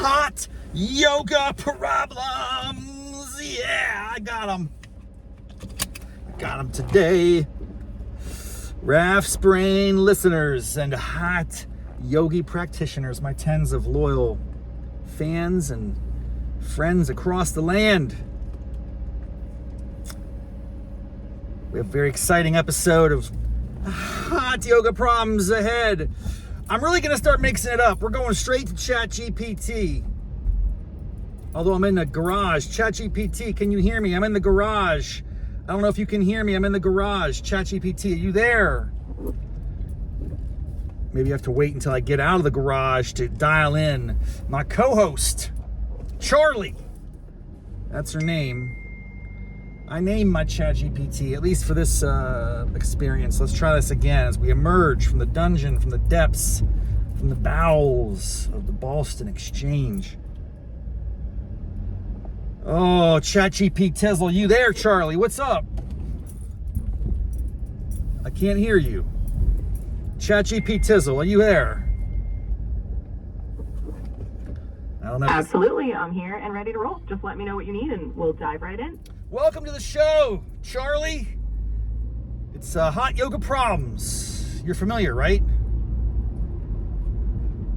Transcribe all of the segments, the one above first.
hot yoga problems. Yeah, I got them. Got them today. Raff's brain listeners and hot yogi practitioners, my tens of loyal fans and friends across the land. We have a very exciting episode of hot yoga problems ahead. I'm really going to start mixing it up. We're going straight to ChatGPT. Although I'm in the garage. ChatGPT, can you hear me? I'm in the garage. I don't know if you can hear me. I'm in the garage. ChatGPT, are you there? Maybe I have to wait until I get out of the garage to dial in my co-host, Charlie. That's her name. I named my ChatGPT, at least for this experience. Let's try this again as we emerge from the dungeon, from the depths, from the bowels of the Boston Exchange. Oh, ChatGPT Tizzle, you there, Charlie? What's up? I can't hear you. ChatGPT Tizzle, are you there? I don't know. Absolutely, I'm here and ready to roll. Just let me know what you need and we'll dive right in. Welcome to the show, Charlie. It's Hot Yoga Problems. You're familiar, right?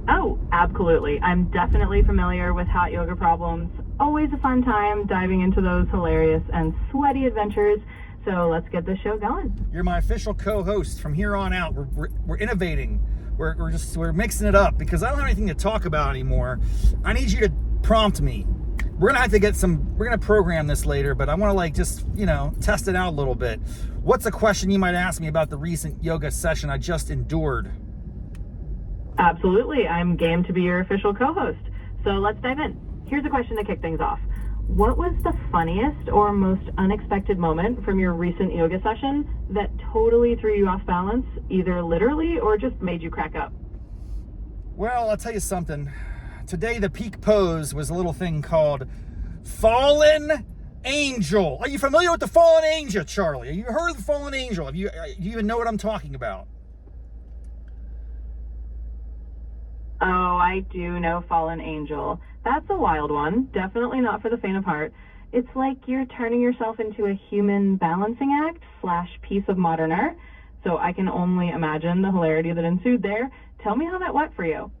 Oh, absolutely. I'm definitely familiar with hot yoga problems. Always a fun time diving into those hilarious and sweaty adventures. So let's get this show going. You're my official co-host from here on out. We're innovating. We're mixing it up because I don't have anything to talk about anymore. I need you to prompt me. We're gonna program this later, but I want to test it out a little bit. What's a question you might ask me about the recent yoga session I just endured? Absolutely. I'm game to be your official co-host. So let's dive in. Here's a question to kick things off. What was the funniest or most unexpected moment from your recent yoga session that totally threw you off balance, either literally or just made you crack up? Well, I'll tell you something. Today, the peak pose was a little thing called Fallen Angel. Are you familiar with the Fallen Angel, Charlie? Have you heard of the Fallen Angel? Do you even know what I'm talking about? Oh, I do know Fallen Angel. That's a wild one. Definitely not for the faint of heart. It's like you're turning yourself into a human balancing act / piece of modern art. So I can only imagine the hilarity that ensued there. Tell me how that went for you.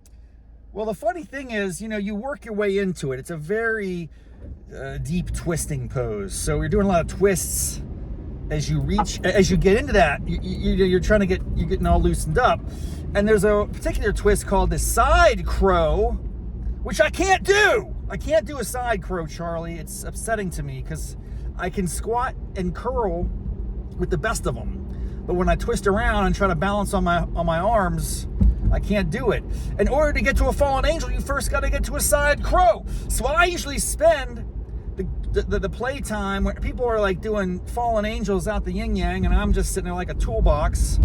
Well, the funny thing is, you work your way into it. It's a very deep twisting pose. So you're doing a lot of twists as you get into that. You're getting all loosened up. And there's a particular twist called the side crow, which I can't do. I can't do a side crow, Charlie. It's upsetting to me because I can squat and curl with the best of them. But when I twist around and try to balance on my arms, I can't do it. In order to get to a fallen angel, you first got to get to a side crow. So I usually spend the playtime where people are like doing fallen angels out the yin yang, and I'm just sitting there like a toolbox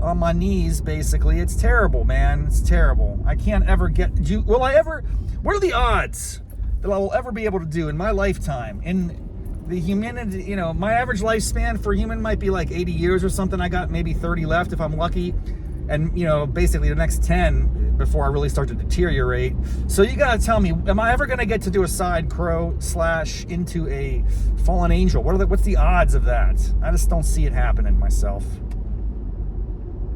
on my knees, basically. It's terrible, man. It's terrible. I can't ever what are the odds that I will ever be able to do in my lifetime? In the humanity, my average lifespan for a human might be like 80 years or something. I got maybe 30 left if I'm lucky. And, basically the next 10 before I really start to deteriorate. So you got to tell me, am I ever going to get to do a side crow / into a fallen angel? What's the odds of that? I just don't see it happening myself.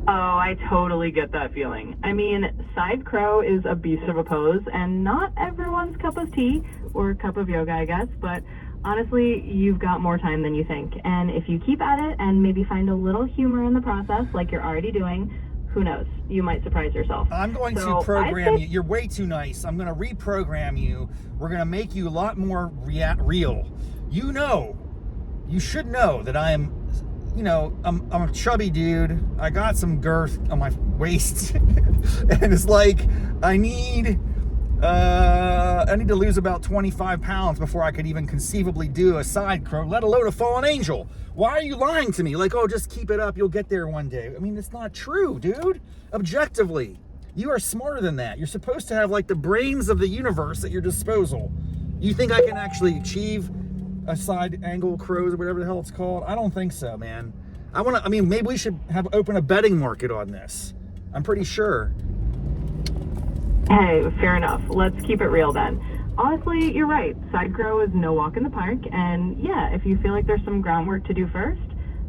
Oh, I totally get that feeling. I mean, side crow is a beast of a pose and not everyone's cup of tea or cup of yoga, I guess, but honestly, you've got more time than you think. And if you keep at it and maybe find a little humor in the process like you're already doing, who knows? You might surprise yourself. I'm going to program you. You're way too nice. I'm going to reprogram you. We're going to make you a lot more real. You should know that I am, I'm a chubby dude. I got some girth on my waist. And it's like, I need to lose about 25 pounds before I could even conceivably do a side crow, let alone a fallen angel. Why are you lying to me? Like, oh, just keep it up. You'll get there one day. I mean, it's not true, dude. Objectively, you are smarter than that. You're supposed to have like the brains of the universe at your disposal. You think I can actually achieve a side angle crows or whatever the hell it's called? I don't think so, man. Maybe we should open a betting market on this. I'm pretty sure. Hey, fair enough. Let's keep it real then. Honestly, you're right. Side crow is no walk in the park, and yeah, if you feel like there's some groundwork to do first,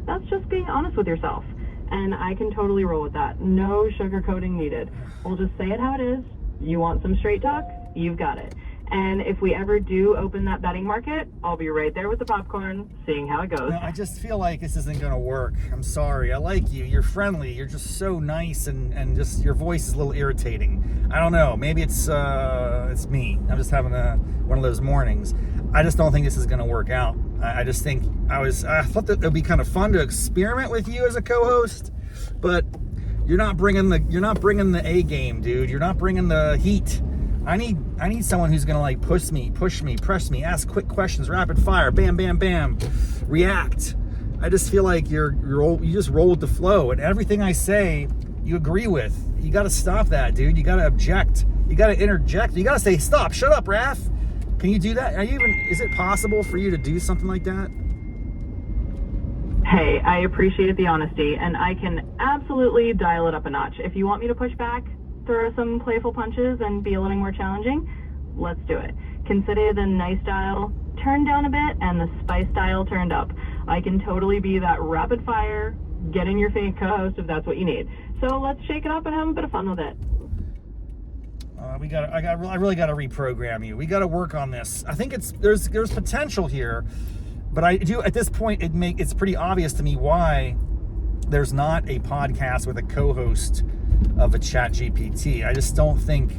that's just being honest with yourself. And I can totally roll with that. No sugarcoating needed. We'll just say it how it is. You want some straight talk? You've got it. And if we ever do open that betting market, I'll be right there with the popcorn, seeing how it goes. No, I just feel like this isn't going to work. I'm sorry. I like you. You're friendly. You're just so nice, and just your voice is a little irritating. I don't know. Maybe it's me. I'm just having one of those mornings. I just don't think this is going to work out. I just think I thought that it would be kind of fun to experiment with you as a co-host, but you're not bringing the A game, dude. You're not bringing the heat. I need someone who's gonna like push me, press me, ask quick questions, rapid fire, bam, bam, bam, react. I just feel like you just roll with the flow, and everything I say you agree with. You got to stop that, dude. You got to object. You got to interject. You got to say, stop, shut up, Raff. Can you do that? Is it possible for you to do something like that? Hey, I appreciate the honesty, and I can absolutely dial it up a notch. If you want me to push back, throw some playful punches, and be a little more challenging, let's do it. Consider the nice dial turned down a bit and the spice dial turned up. I can totally be that rapid fire, get in your face co-host if that's what you need. So let's shake it up and have a bit of fun with it. I really got to reprogram you. We got to work on this. I think there's potential here, but I do at this point it's pretty obvious to me why there's not a podcast with a co-host of a ChatGPT. I just don't think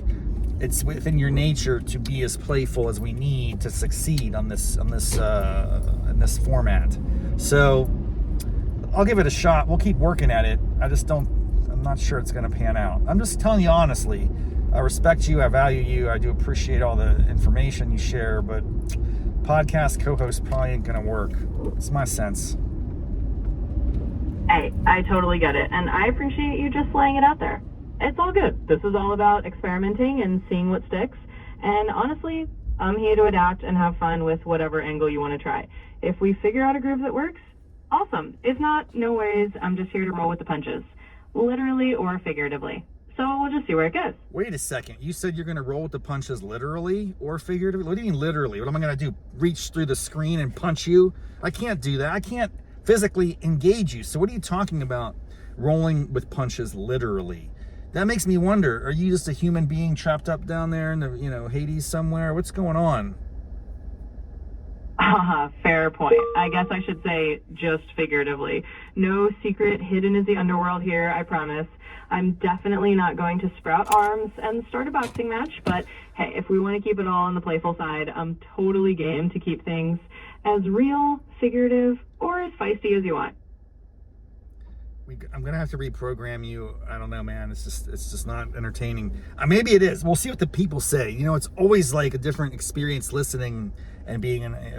it's within your nature to be as playful as we need to succeed in this format. So I'll give it a shot. We'll keep working at it. I'm not sure it's going to pan out. I'm just telling you honestly. I respect you. I value you. I do appreciate all the information you share, but podcast co-host probably ain't going to work. It's my sense. Hey, I totally get it, and I appreciate you just laying it out there. It's all good. This is all about experimenting and seeing what sticks, and honestly, I'm here to adapt and have fun with whatever angle you want to try. If we figure out a groove that works, awesome. If not, no worries. I'm just here to roll with the punches, literally or figuratively. So we'll just see where it goes. Wait a second. You said you're going to roll with the punches literally or figuratively? What do you mean literally? What am I going to do? Reach through the screen and punch you? I can't do that. I can't physically engage you. So what are you talking about rolling with punches literally? That makes me wonder, are you just a human being trapped up down there in the, Hades somewhere? What's going on? Fair point. I guess I should say just figuratively. No secret hidden is the underworld here, I promise. I'm definitely not going to sprout arms and start a boxing match, but hey, if we want to keep it all on the playful side, I'm totally game to keep things as real, figurative, or as feisty as you want. I'm going to have to reprogram you. I don't know, man. It's just not entertaining. Maybe it is. We'll see what the people say. It's always like a different experience listening and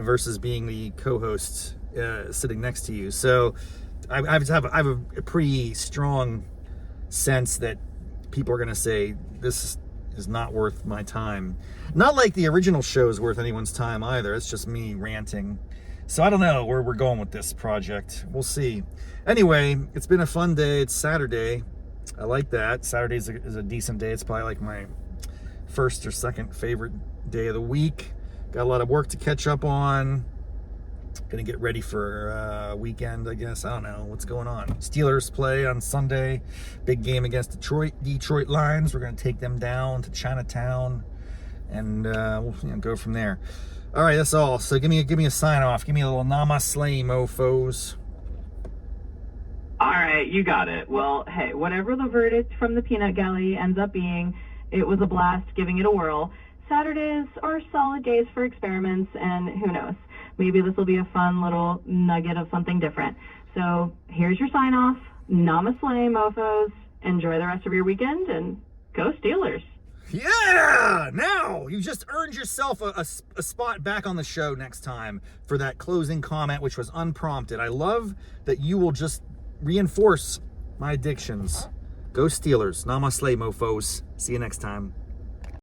versus being the co-host sitting next to you. So I have a pretty strong sense that people are going to say this is not worth my time. Not like the original show is worth anyone's time either. It's just me ranting. So I don't know where we're going with this project. We'll see. Anyway, it's been a fun day. It's Saturday. I like that. Saturday is a decent day. It's probably like my first or second favorite day of the week. Got a lot of work to catch up on. Gonna get ready for weekend, I guess. I don't know what's going on. Steelers play on Sunday. Big game against Detroit Lions. We're gonna take them down to Chinatown, and we'll go from there. All right, that's all. So give me a sign off. Give me a little namaste, mofos. All right, you got it. Well, hey, whatever the verdict from the peanut gallery ends up being, it was a blast giving it a whirl. Saturdays are solid days for experiments, and who knows, maybe this will be a fun little nugget of something different. So here's your sign off. Namaste, mofos. Enjoy the rest of your weekend, and go Steelers. Yeah! Now you just earned yourself a spot back on the show next time for that closing comment, which was unprompted. I love that you will just reinforce my addictions. Go Steelers. Namaste, mofos. See you next time.